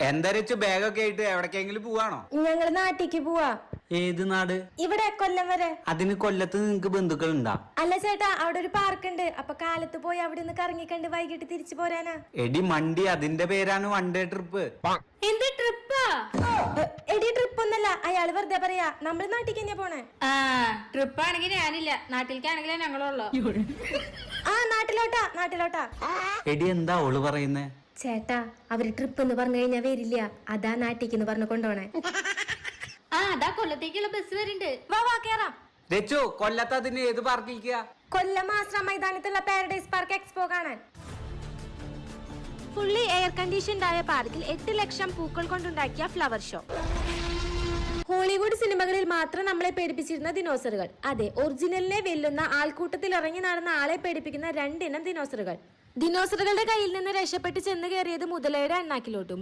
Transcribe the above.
എന്താ ബാഗൊക്കെ ആയിട്ട് എവിടേക്കെങ്കിലും പോവാണോ? ഞങ്ങള് നാട്ടിക്ക് പോവാ. ഏത് നാട്? ഇവിടെ കൊല്ലം വരെ. അതിന് കൊല്ലത്ത് നിങ്ങക്ക് ബന്ധുക്കൾ ഉണ്ടാ? അല്ല ചേട്ടാ, അവിടെ ഒരു പാർക്ക് ഉണ്ട്. അപ്പൊ കാലത്ത് പോയി അവിടെ നിന്ന് കറങ്ങിക്കണ്ട് വൈകിട്ട് തിരിച്ചു പോരാനാ. എടി മണ്ടി, അതിന്റെ പേരാണ് വൺ ഡേ ട്രിപ്പ്. എന്ത് ട്രിപ്പാ? എടി ട്രിപ്പ് ഒന്നല്ല, അയാള് വെറുതെ പറയാ. നമ്മള് നാട്ടിക്ക് തന്നെയാ പോണേ. ട്രിപ്പ് ആണെങ്കിൽ ഞാനില്ല, നാട്ടിലേക്കാണെങ്കിലേ ഞങ്ങളുള്ളൂ. നാട്ടിലോട്ടാ. എടി എന്താ ഓള് പറയുന്നേ? ചേട്ടാ, അവര് ട്രിപ്പ് എന്ന് പറഞ്ഞു കഴിഞ്ഞാ വരില്ല. അതാ നാട്ടിക്ക് പറഞ്ഞു കൊണ്ടോണേ. അതാ കൊല്ലത്തേക്കുള്ള ബസ് വരുന്നുണ്ട്. വാ കേറാം. രച്ചു, കൊല്ലത്ത് അതിന് ഏത് പാർക്കിൽക്കാ? കൊല്ലം ആശ്രമ മൈതാനത്തുള്ള പാരഡൈസ് പാർക്ക് എക്സ്പോ കാണാൻ. ഫുള്ളി എയർ കണ്ടീഷൻഡ് ആയ പാർക്കിൽ 8 ലക്ഷം പൂക്കൾ കൊണ്ടുണ്ടാക്കിയ ഫ്ലവർ ഷോ. ഹോളിവുഡ് സിനിമകളിൽ മാത്രം നമ്മളെ പേടിപ്പിച്ചിരുന്ന ദിനോസറുകൾ. അതെ, ഒറിജിനലിനെ വെല്ലുന്ന ആൾക്കൂട്ടത്തിൽ ഇറങ്ങി നടന്ന ആളെ പേടിപ്പിക്കുന്ന 2 ഇനം ദിനോസറുകൾ. ദിനോസറുകളുടെ കയ്യിൽ നിന്ന് രക്ഷപ്പെട്ട് ചെന്ന് കയറിയത് മുതലയുടെ അണ്ണാക്കിലോട്ടും.